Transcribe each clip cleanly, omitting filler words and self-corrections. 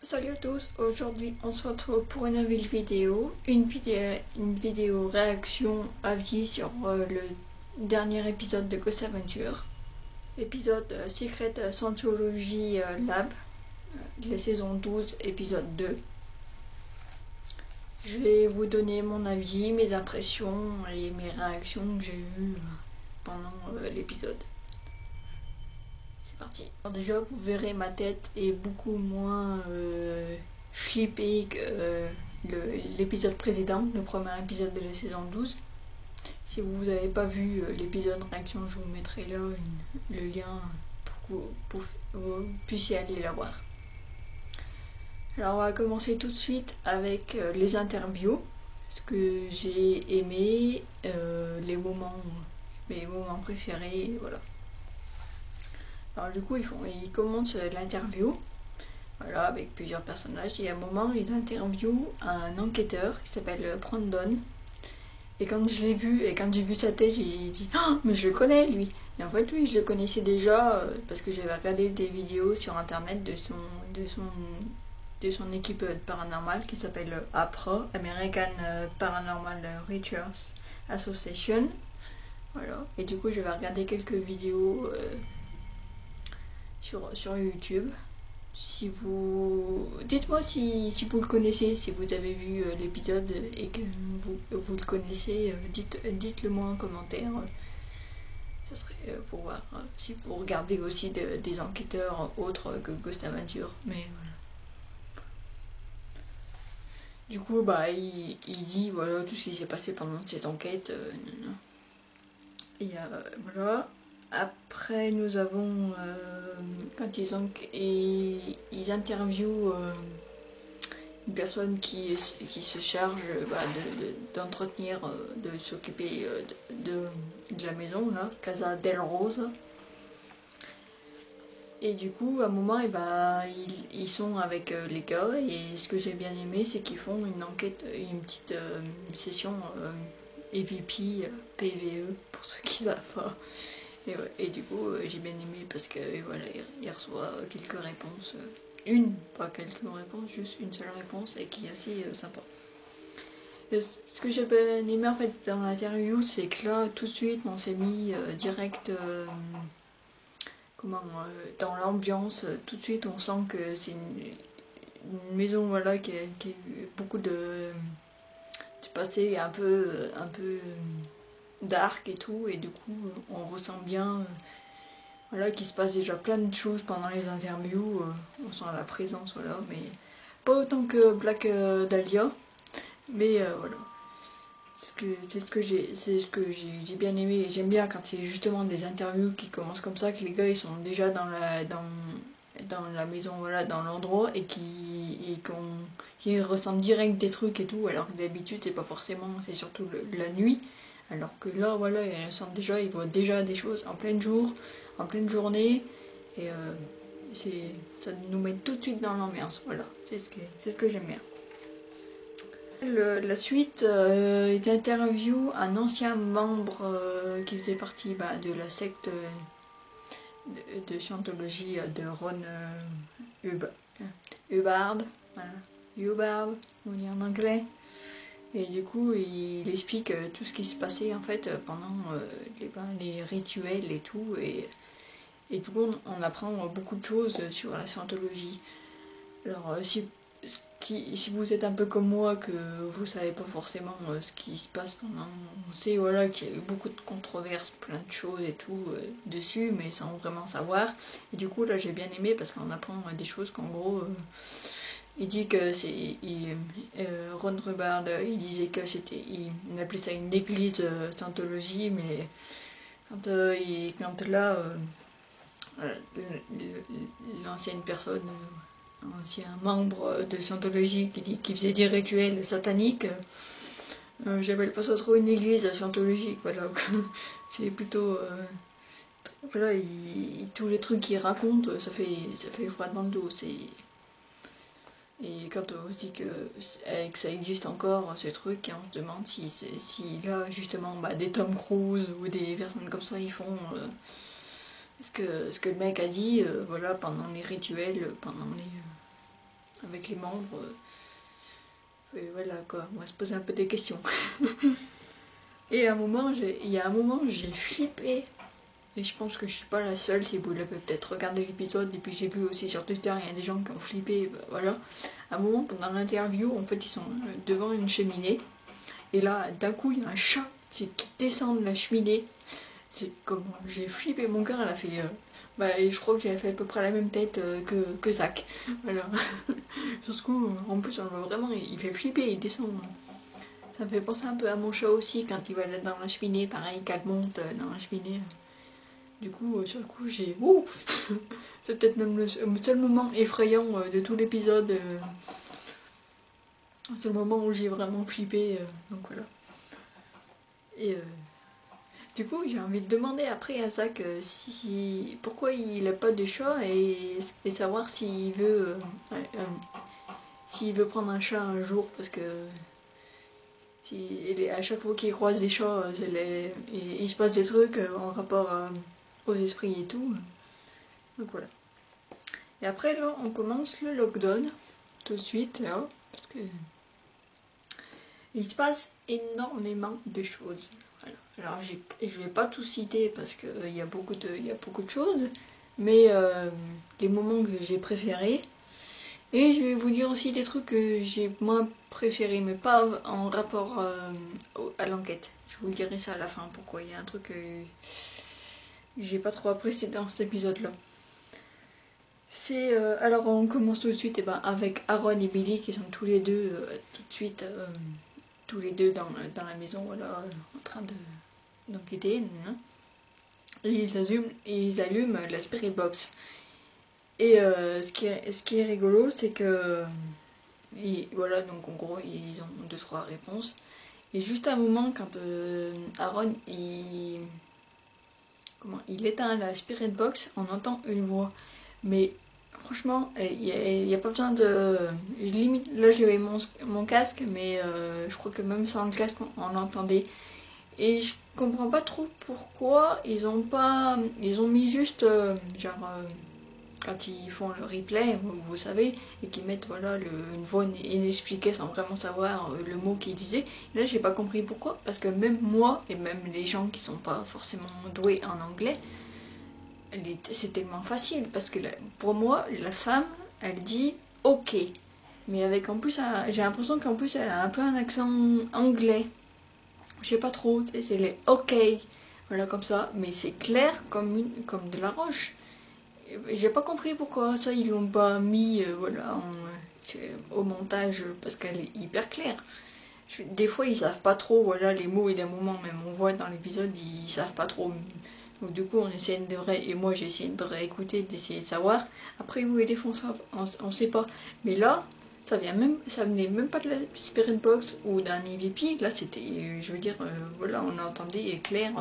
Salut à tous, aujourd'hui on se retrouve pour une nouvelle vidéo, une vidéo réaction avis sur le dernier épisode de Ghost Adventure, l'épisode Secret Scientology Lab, la saison 12, épisode 2. Je vais vous donner mon avis, mes impressions et mes réactions que j'ai eues pendant l'épisode. C'est parti. Alors déjà, vous verrez, ma tête est beaucoup moins flippée que l'épisode précédent, le premier épisode de la saison 12. Si vous n'avez pas vu l'épisode réaction, je vous mettrai là le lien pour que vous puissiez aller la voir. Alors on va commencer tout de suite avec les interviews, ce que j'ai aimé, mes moments préférés, voilà. Alors du coup ils commencent l'interview, voilà, avec plusieurs personnages, et à un moment ils interviewent un enquêteur qui s'appelle Brandon, et quand je l'ai vu, et quand j'ai vu sa tête, j'ai dit oh, mais je le connais lui. Et en fait oui, je le connaissais déjà parce que j'avais regardé des vidéos sur internet de son équipe paranormale qui s'appelle APRA, American Paranormal Research Association, voilà. Et du coup j'avais regardé quelques vidéos sur YouTube. Dites-moi si vous le connaissez, si vous avez vu l'épisode et que vous le connaissez, dites-le moi en commentaire. Ça serait pour voir si vous regardez aussi des enquêteurs autres que Ghost Adventure, mais voilà. Du coup, il dit voilà tout ce qui s'est passé pendant cette enquête. Et voilà. Après, nous avons quand ils interviewent une personne qui se charge d'entretenir, de s'occuper de la maison, là, Casa del Rosa. Et du coup, à un moment, ils sont avec les gars, et ce que j'ai bien aimé, c'est qu'ils font une enquête, une petite session EVP, PVE, pour ceux qui savent pas. Et du coup, j'ai bien aimé parce que voilà, il reçoit quelques réponses, pas quelques réponses, juste une seule réponse, et qui est assez sympa. Et ce que j'ai bien aimé en fait dans l'interview, c'est que là, tout de suite, on s'est mis direct dans l'ambiance. Tout de suite on sent que c'est une maison, voilà, qui a beaucoup de passé un peu dark et tout, et du coup on ressent bien voilà, qu'il se passe déjà plein de choses pendant les interviews. On sent la présence, voilà, mais pas autant que Black Dahlia, mais voilà. C'est ce que j'ai bien aimé, et j'aime bien quand c'est justement des interviews qui commencent comme ça, que les gars ils sont déjà dans la maison, voilà, dans l'endroit, et qui ressentent direct des trucs et tout, alors que d'habitude c'est pas forcément, c'est surtout la nuit, alors que là voilà, ils ressentent déjà, ils voient déjà des choses en plein jour, en pleine journée, et ça nous met tout de suite dans l'ambiance, voilà, c'est ce que j'aime bien. La suite est interview un ancien membre qui faisait partie de la secte de Scientology de Ron Hubbard, voilà. Hubbard, on dit en anglais. Et du coup, il explique tout ce qui se passait en fait pendant les rituels et tout. Et du coup, on apprend beaucoup de choses sur la Scientology. Alors, si vous êtes un peu comme moi, que vous savez pas forcément ce qui se passe pendant, on sait voilà qu'il y a eu beaucoup de controverses, plein de choses et tout dessus, mais sans vraiment savoir. Et du coup là j'ai bien aimé parce qu'on apprend des choses qu'en gros il dit que Ron Hubbard, il disait que il appelait ça une église Scientology, mais quand l'ancienne personne, ancien membre de Scientology qui faisait des rituels sataniques, j'appelle pas ça trop une église scientologique, voilà. C'est plutôt voilà, tous les trucs qu'il raconte, ça fait froid dans le dos. Et quand on se dit que ça existe encore, ce truc, et on se demande si là justement des Tom Cruise ou des personnes comme ça ils font ce que le mec a dit, voilà, pendant les rituels, avec les membres. Et voilà quoi, on va se poser un peu des questions. Et à un moment, il y a un moment, j'ai flippé. Et je pense que je suis pas la seule, si vous l'avez peut-être regardé l'épisode, et puis j'ai vu aussi sur Twitter, il y a des gens qui ont flippé, bah, voilà. À un moment, pendant l'interview, en fait, ils sont devant une cheminée, et là, d'un coup, il y a un chat qui descend de la cheminée. C'est comme, j'ai flippé, mon cœur, elle a fait... bah, et je crois que j'ai fait à peu près la même tête que Zach. Voilà. Sur ce coup, en plus, on le voit vraiment, il fait flipper, il descend. Ça me fait penser un peu à mon chat aussi, quand il va dans la cheminée, pareil, qu'elle monte dans la cheminée. Du coup, sur le coup, j'ai... Ouh. C'est peut-être même le seul moment effrayant de tout l'épisode. C'est le moment où j'ai vraiment flippé. Donc voilà. Et du coup, j'ai envie de demander après à Zach pourquoi il n'a pas de chat et savoir s'il veut prendre un chat un jour. Parce que à chaque fois qu'il croise des chats, il se passe des trucs en rapport aux esprits et tout. Donc voilà. Et après là, on commence le lockdown tout de suite là, parce que il se passe énormément de choses. Voilà. Alors je vais pas tout citer parce que il y a beaucoup de choses, mais les moments que j'ai préférés. Et je vais vous dire aussi des trucs que j'ai moins préférés, mais pas en rapport à l'enquête. Je vous dirai ça à la fin, pourquoi il y a un truc que j'ai pas trop apprécié dans cet épisode-là. Alors on commence tout de suite avec Aaron et Billy qui sont tous les deux tout de suite tous les deux dans la maison, voilà, en train d'enquêter. Et ils allument la Spirit Box. Et ce qui est rigolo, c'est que voilà, donc en gros ils ont 2-3 réponses. Et juste à un moment, quand Aaron il éteint la Spirit Box, on entend une voix. Mais franchement, il n'y a pas besoin de... Limite, là j'ai mon casque, mais je crois que même sans le casque, on l'entendait. Et je comprends pas trop pourquoi ils ont mis juste, quand ils font le replay, vous savez, et qu'ils mettent voilà, une voix inexpliquée sans vraiment savoir le mot qu'ils disaient. Là, j'ai pas compris pourquoi, parce que même moi, et même les gens qui sont pas forcément doués en anglais, c'est tellement facile, parce que pour moi, la femme, elle dit « ok ». Mais avec en plus, j'ai l'impression qu'en plus, elle a un peu un accent anglais. Je sais pas trop, tu sais, c'est les « ok ». Voilà, comme ça. Mais c'est clair comme de la roche. J'ai pas compris pourquoi ça ils l'ont pas mis voilà, au montage parce qu'elle est hyper claire. Des fois ils savent pas trop voilà les mots et d'un moment même on voit dans l'épisode ils savent pas trop. Donc du coup on essaie et moi j'ai essayé de réécouter, d'essayer de savoir. Après où est fois on sait pas. Mais là ça venait même pas de la Spirit Box ou d'un EVP. Là c'était je veux dire voilà on entendait clair.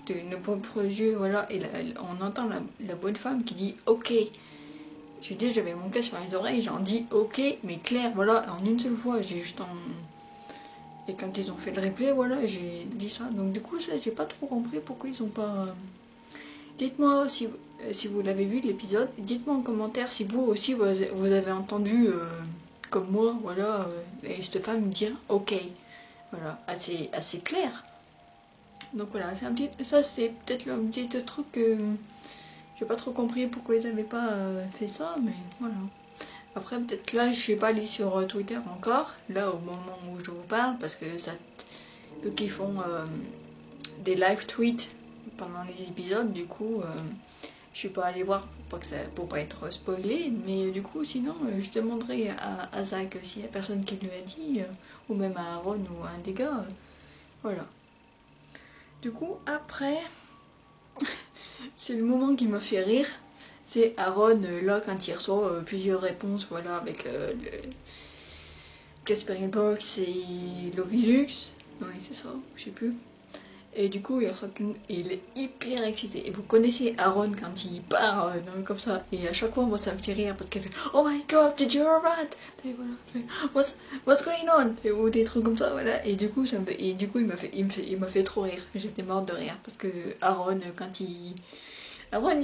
De nos propres yeux, voilà, et on entend la bonne femme qui dit ok. J'ai dit, j'avais mon casque sur les oreilles, j'en dis ok, mais clair, voilà, en une seule fois, j'ai juste Et quand ils ont fait le replay, voilà, j'ai dit ça. Donc du coup, ça, j'ai pas trop compris pourquoi ils ont pas... Dites-moi si vous l'avez vu l'épisode, dites-moi en commentaire si vous aussi vous avez entendu, comme moi, voilà, et cette femme dire ok. Voilà, assez clair. Donc voilà, ça c'est peut-être un petit truc que j'ai pas trop compris pourquoi ils n'avaient pas fait ça, mais voilà. Après peut-être là je suis pas allée sur Twitter encore, là au moment où je vous parle, parce que vu qu'ils font des live tweets pendant les épisodes, du coup je suis pas allée voir pour pas être spoilée, mais du coup sinon je demanderai à Zach s'il y a personne qui lui a dit, ou même à Aaron ou à un des gars, voilà. Du coup, après, c'est le moment qui m'a fait rire. C'est Aaron, là, quand il reçoit plusieurs réponses, voilà, avec le Casper Box et l'Ovilux. Oui, c'est ça, je sais plus. Et du coup, il est hyper excité. Et vous connaissez Aaron quand il part comme ça. Et à chaque fois, moi, ça me fait rire parce qu'elle fait Oh my god, did you hear that? Et voilà, what's going on? Ou des trucs comme ça, voilà. Et du coup, il m'a fait trop rire. J'étais morte de rire parce que Aaron, quand il Après,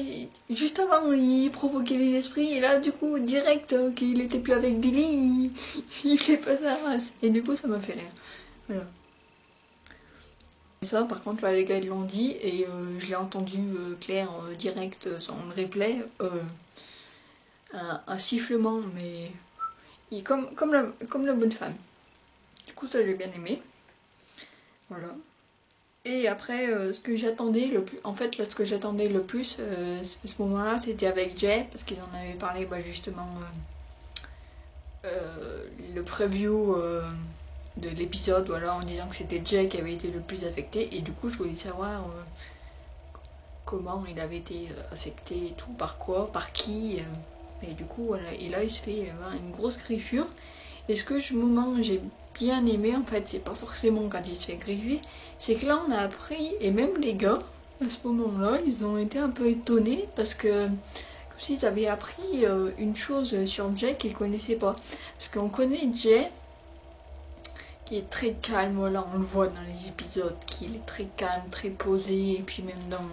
juste avant, il provoquait les esprits, et là, du coup, direct, qu'il était plus avec Billy, il fait pas sa race. Et du coup, ça m'a fait rire. Voilà. Et ça, par contre, là, les gars, ils l'ont dit, et je l'ai entendu clair, direct, sans le replay, un sifflement, mais comme la bonne femme. Du coup, ça, j'ai bien aimé. Voilà. Et après, ce que j'attendais le plus, en fait, là, ce que j'attendais le plus, à ce moment-là, c'était avec Jay, parce qu'ils en avaient parlé, bah, justement, le preview de l'épisode, voilà, en disant que c'était Jay qui avait été le plus affecté, et du coup, je voulais savoir comment il avait été affecté, et tout, par quoi, par qui, et du coup, voilà, et là, il se fait une grosse griffure. Et ce que j'ai bien aimé, en fait, c'est pas forcément quand il se fait griffer, c'est que là on a appris, et même les gars, à ce moment-là, ils ont été un peu étonnés parce que, comme s'ils avaient appris une chose sur Jay qu'ils connaissaient pas. Parce qu'on connaît Jay, qui est très calme, voilà, on le voit dans les épisodes, qu'il est très calme, très posé, et puis même dans.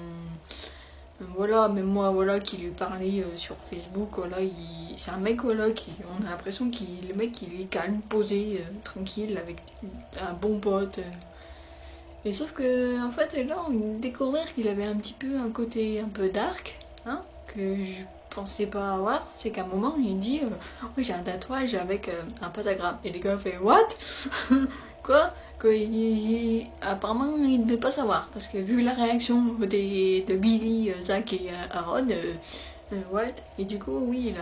Voilà, même moi, voilà, qui lui parlait sur Facebook, voilà, c'est un mec, voilà, on a l'impression le mec, il est calme, posé, tranquille, avec un bon pote. Et sauf que, en fait, là, on découvre qu'il avait un petit peu un côté un peu dark, hein, que je pensais pas avoir. C'est qu'à un moment, il dit, oui, j'ai un tatouage avec un pentagramme. Et les gars fait, what? Quoi? Apparemment, il ne devait pas savoir. Parce que vu la réaction de Billy, Zach et Aaron, what? Et du coup, oui,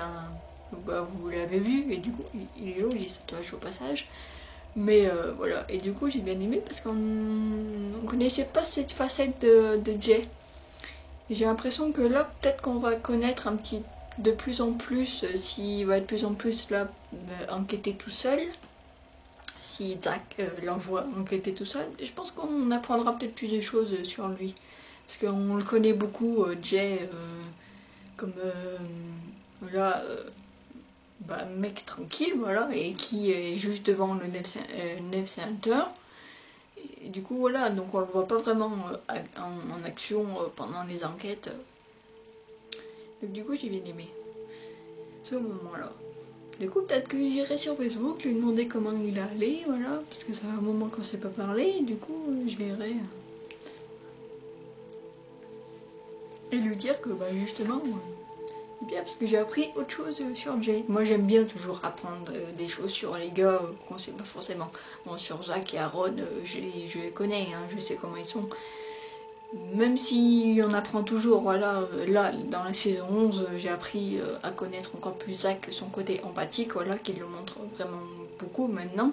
bah, vous l'avez vu, et du coup, il est joli, ce tatouage au passage. Mais voilà, et du coup, j'ai bien aimé parce qu'on ne connaissait pas cette facette de Jay. Et j'ai l'impression que là, peut-être qu'on va connaître un petit de plus en plus, s'il va être de plus en plus là, enquêter tout seul. Si Zach l'envoie enquêter tout seul, je pense qu'on apprendra peut-être plus de choses sur lui. Parce qu'on le connaît beaucoup, Jay, comme voilà, bah, mec tranquille, voilà, et qui est juste devant le Neve Center. Et du coup, voilà, donc on le voit pas vraiment en action pendant les enquêtes. Donc du coup, j'ai bien aimé ce moment-là. Du coup, peut-être que j'irai sur Facebook lui demander comment il est allé, voilà, parce que ça fait un moment qu'on s'est pas parlé, et du coup, je verrai. Et lui dire que, bah, justement, c'est bien parce que j'ai appris autre chose sur Jay. Moi, j'aime bien toujours apprendre des choses sur les gars qu'on sait pas forcément. Bon, sur Zach et Aaron, je les connais, hein, je sais comment ils sont. Même si on apprend toujours, voilà, là, dans la saison 11, j'ai appris à connaître encore plus Zach, son côté empathique, voilà, qui le montre vraiment beaucoup maintenant.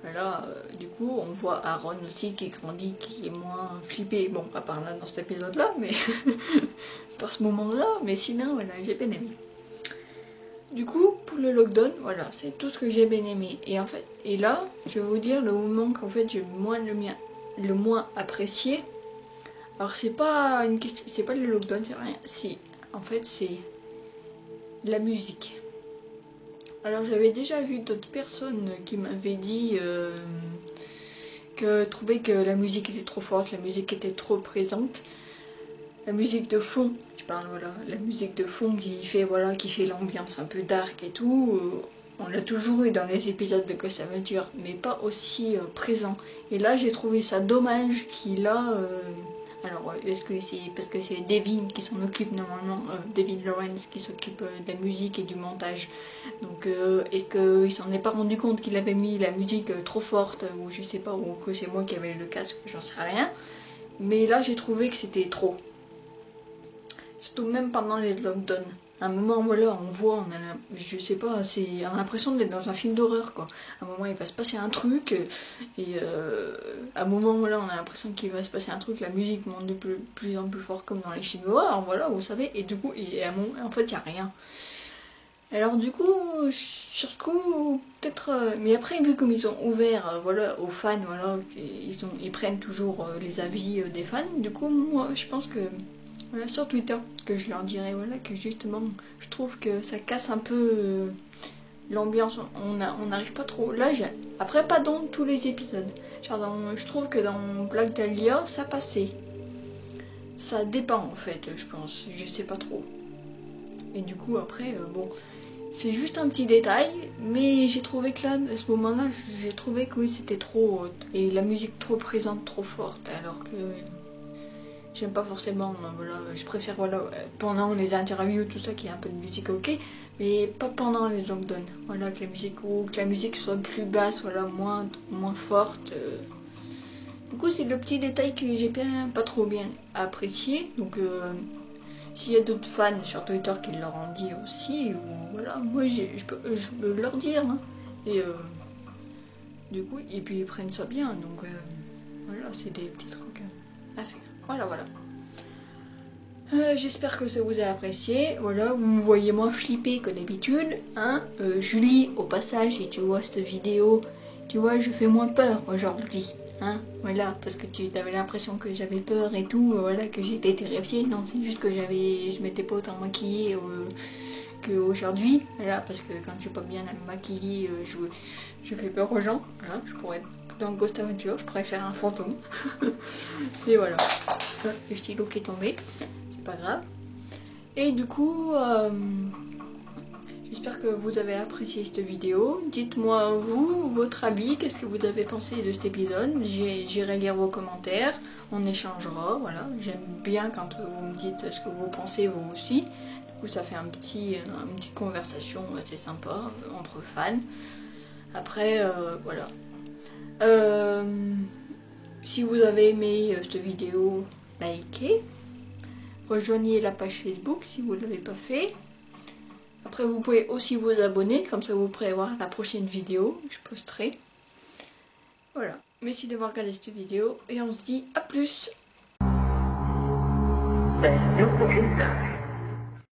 Voilà, du coup, on voit Aaron aussi qui grandit, qui est moins flippé. Bon, à part là dans cet épisode-là, mais par ce moment-là, mais sinon, voilà, j'ai bien aimé. Du coup, pour le lockdown, voilà, c'est tout ce que j'ai bien aimé. Et en fait, et là, je vais vous dire le moment qu'en fait j'ai le moins apprécié. Alors c'est pas une question, c'est pas le lockdown, c'est rien. En fait, c'est la musique. Alors j'avais déjà vu d'autres personnes qui m'avaient dit que trouvaient que la musique était trop forte, la musique était trop présente. La musique de fond, je parle, voilà, la musique de fond qui fait l'ambiance un peu dark et tout. On l'a toujours eu dans les épisodes de Ghost Adventure, mais pas aussi présent. Et là, j'ai trouvé ça dommage qu'il a. Alors, est-ce que c'est parce que c'est Devin qui s'en occupe normalement, Devin Lawrence qui s'occupe de la musique et du montage. Donc, est-ce qu'il s'en est pas rendu compte qu'il avait mis la musique trop forte, ou je sais pas, ou que c'est moi qui avais le casque, j'en sais rien. Mais là, j'ai trouvé que c'était trop. Surtout même pendant les lockdowns. À un moment, voilà, on voit, je sais pas, on a l'impression d'être dans un film d'horreur, quoi. À un moment, il va se passer un truc, et à un moment, voilà, on a l'impression qu'il va se passer un truc, la musique monte de plus en plus fort, comme dans les films d'horreur, voilà, vous savez, et du coup, à un moment, en fait, il n'y a rien. Alors, du coup, sur ce coup, peut-être. Mais après, vu comme ils sont ouverts, voilà, aux fans, voilà, ils prennent toujours les avis des fans, du coup, moi, je pense que. Voilà, sur Twitter, que je leur dirais, voilà, que justement, je trouve que ça casse un peu l'ambiance. On n'arrive pas trop. Là, après, pas dans tous les épisodes. Genre je trouve que dans Black Dahlia, ça passait. Ça dépend en fait, je pense, je sais pas trop. Et du coup après, bon, c'est juste un petit détail, mais j'ai trouvé que là, à ce moment-là, j'ai trouvé que oui, c'était trop, et la musique trop présente, trop forte, alors que j'aime pas forcément, voilà, je préfère, voilà, pendant les interviews, tout ça, qu'il y ait un peu de musique, ok, mais pas pendant les lockdowns, voilà, que la musique, ou que la musique soit plus basse, voilà, moins forte. Du coup, c'est le petit détail que j'ai pas trop bien apprécié, donc s'il y a d'autres fans sur Twitter qui leur ont dit aussi, ou voilà, moi je peux leur dire. Hein. Et du coup, et puis ils prennent ça bien, donc voilà, c'est des petits trucs à faire. Voilà, voilà. J'espère que ça vous a apprécié. Voilà, vous me voyez moins flippé que d'habitude. Hein. Julie, au passage, si tu vois cette vidéo, tu vois, je fais moins peur aujourd'hui. Hein, voilà, parce que tu avais l'impression que j'avais peur et tout, voilà, que j'étais terrifiée. Non, c'est juste que je m'étais pas autant maquillée qu'aujourd'hui. Voilà, parce que quand je suis pas bien maquillée, je fais peur aux gens. Voilà, je pourrais être dans Ghost Adventure, je pourrais faire un fantôme. Et voilà, le stylo qui est tombé, c'est pas grave. Et du coup, j'espère que vous avez apprécié cette vidéo. Dites-moi, vous, votre avis, qu'est-ce que vous avez pensé de cet épisode. J'irai lire vos commentaires, on échangera, voilà. J'aime bien quand vous me dites ce que vous pensez, vous aussi. Du coup, ça fait une petite conversation assez sympa entre fans. Après, voilà. Si vous avez aimé cette vidéo, likez. Rejoignez la page Facebook si vous ne l'avez pas fait. Après, vous pouvez aussi vous abonner, comme ça vous pourrez voir la prochaine vidéo que je posterai. Voilà. Merci d'avoir regardé cette vidéo et on se dit à plus.